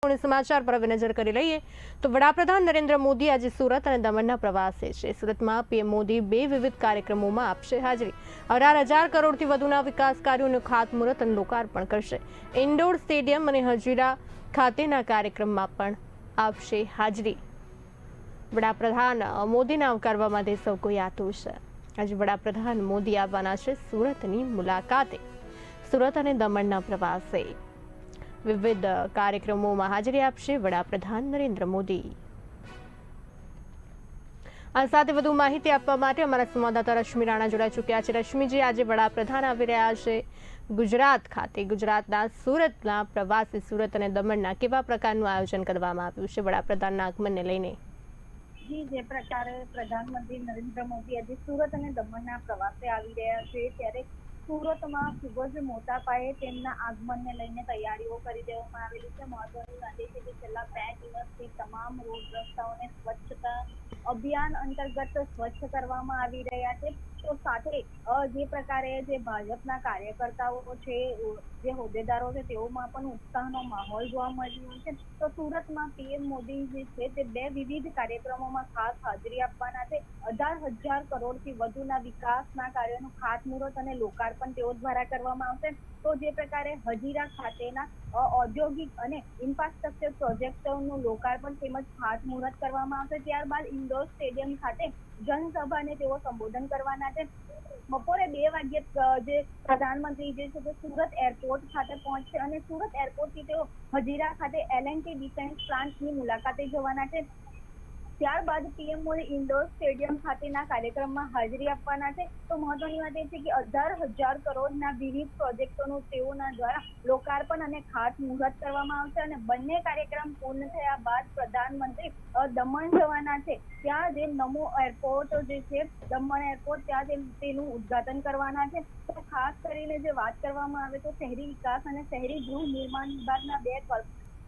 સમાચાર પર હવે નજર કરી લઈએ તો વડાપ્રધાન નરેન્દ્ર મોદી આજે સુરત અને દમણના પ્રવાસે છે। સુરતમાં પીએમ મોદી બે વિવિધ કાર્યક્રમોમાં આપશે હાજરી। 18,000 કરોડથી વધુના વિકાસ કાર્યોનું ખાતમુહૂર્ત અને લોકાર્પણ કરશે। ઇન્ડોર સ્ટેડિયમ અને હજીરા ખાતેના કાર્યક્રમમાં પણ આપશે હાજરી। વડાપ્રધાન મોદીને આવકારવા માટે સૌ કોઈ આતુર છે। આજે વડાપ્રધાન મોદી આવવાના છે સુરતની મુલાકાતે। સુરત અને દમણના પ્રવાસે વિવિધ કાર્યક્રમોમાં હાજરી આપશે વડાપ્રધાન નરેન્દ્ર મોદી। આ સાથે વધુ માહિતી આપવા માટે અમારા સંવાદદાતા રશ્મિ રાણા જોડાઈ ચૂક્યા છે। રશ્મિજી, આજે વડાપ્રધાન આવી રહ્યા છે ગુજરાત ખાતે। ગુજરાતના સુરતના પ્રવાસે સુરત અને દમણના કેવા પ્રકારનું આયોજન કરવામાં આવ્યું છે વડાપ્રધાનના આગમનને લઈને? જી, જે પ્રકારે પ્રધાનમંત્રી નરેન્દ્ર મોદી આજે સુરત અને દમણના પ્રવાસે આવી રહ્યા છે, ત્યારે સુરતમાં ખૂબ જ મોટા પાયે તેમના આગમનને લઈને તૈયારીઓ કરી દેવામાં આવેલી છે। મહત્વની વાત એ છે કે છેલ્લા 2 દિવસથી તમામ રોડ રસ્તાઓને સ્વચ્છતા અભિયાન અંતર્ગત સ્વચ્છ કરવામાં આવી રહ્યા છે। તો સાથે જે પ્રકારે જે ભાજપના કાર્યકર્તાઓ છે, જે હોદ્દેદારો છે, તેઓમાં પણ ઉત્સાહનો માહોલ જોવા મળી રહ્યો છે। તો સુરતમાં પીએમ મોદી જે છે તે બે વિવિધ કાર્યક્રમોમાં ખાસ હાજરી આપવાના છે। 18,000 કરોડથી વધુના વિકાસના કાર્યોનું ખાતમુહૂર્ત અને લોકાર્પણ તેઓ દ્વારા કરવામાં આવશે। તો જે પ્રકારે હજીરા ખાતેના ઔદ્યોગિક અને ઇન્ફ્રાસ્ટ્રક્ચર પ્રોજેક્ટોનું લોકાર્પણ તેમજ ખાતમુહૂર્ત કરવામાં આવશે। ત્યારબાદ ઇન્ડોર સ્ટેડિયમ ખાતે જનસભાને તેઓ સંબોધન કરવાના છે। બપોરે 2 વાગ્યે જે પ્રધાનમંત્રી જે છે તે સુરત એરપોર્ટ ખાતે પહોંચશે અને સુરત એરપોર્ટથી તેઓ હજીરા ખાતે L&T ડિફેન્સ પ્લાન્ટની મુલાકાતે જવાના છે। ત્યારબાદ પીએમ મોદી ઇન્ડોર સ્ટેડિયમ ખાતેના કાર્યક્રમમાં હાજરી આપવાના છે। તો મહત્વની વાત એ છે કે 18,000 કરોડના વિવિધ પ્રોજેક્ટોનું તેઓના દ્વારા લોકાર્પણ અને ખાતમુહૂર્ત કરવામાં આવશે અને બંને કાર્યક્રમ પૂર્ણ થયા બાદ પ્રધાનમંત્રી દમણ જવાના છે। ત્યાં જે નમો એરપોર્ટ જે છે દમણ એરપોર્ટ, ત્યાં તેનું ઉદ્ઘાટન કરવાના છે। તો ખાસ કરીને જે વાત કરવામાં આવે તો શહેરી વિકાસ અને શહેરી ગૃહ નિર્માણ વિભાગના 2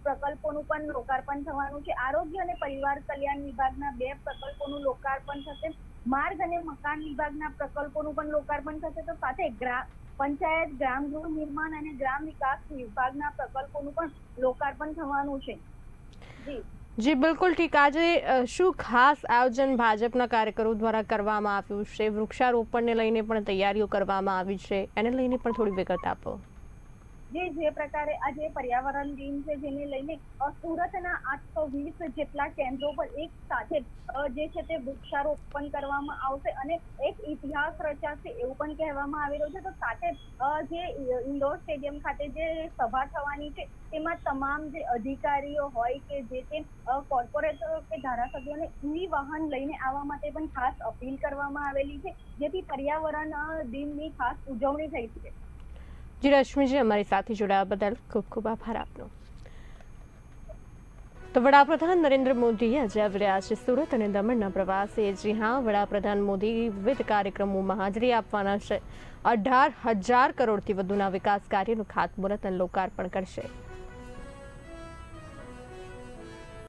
પ્રકલ્પોનું પણ લોકાર્પણ થવાનું છે। આરોગ્ય અને પરિવાર કલ્યાણ વિભાગના 2 પ્રકલ્પોનું લોકાર્પણ થશે। માર્ગ અને મકાન વિભાગના પ્રકલ્પોનું પણ લોકાર્પણ થશે। તો સાથે પંચાયત, ગ્રામ ગૃહ નિર્માણ અને ગ્રામ વિકાસ વિભાગના પ્રકલ્પોનું પણ લોકાર્પણ થવાનું છે। જી બિલકુલ ઠીક। આજે શું ખાસ આયોજન ભાજપના કાર્યકરો દ્વારા કરવામાં આવ્યું છે? વૃક્ષારોપણને લઈને પણ તૈયારીઓ કરવામાં આવી છે, એને લઈને પણ થોડી વિગત આપો। જે પ્રકારે આજે પર્યાવરણ દિન છે, જેને લઈને સુરતના 820 જેટલા કેન્દ્રો પર એક સાથે જે છે તે વૃક્ષારોપણ કરવામાં આવશે અને એક ઇતિહાસ રચાશે એવું પણ કહેવામાં આવી રહ્યું છે। તો સાથે જે ઇન્ડોર સ્ટેડિયમ ખાતે જે સભા થવાની છે, તેમાં તમામ જે અધિકારીઓ હોય કે જે તે કોર્પોરેટરો કે ધારાસભ્યોને ઈ વાહન લઈને આવવા માટે પણ ખાસ અપીલ કરવામાં આવેલી છે, જેથી પર્યાવરણ દિનની ખાસ ઉજવણી થઈ શકે। જી રશ્મિજી, અમારી સાથે જોડાવા બદલ ખૂબ ખૂબ આભાર આપનો। તો વડાપ્રધાન નરેન્દ્ર મોદી આજે આવી રહ્યા છે સુરત અને દમણના પ્રવાસે। જી હા, વડાપ્રધાન મોદી વિવિધ કાર્યક્રમોમાં હાજરી આપવાના છે। 18,000 કરોડથી વધુના વિકાસ કાર્યનું ખાતમુહૂર્ત અને લોકાર્પણ કરશે।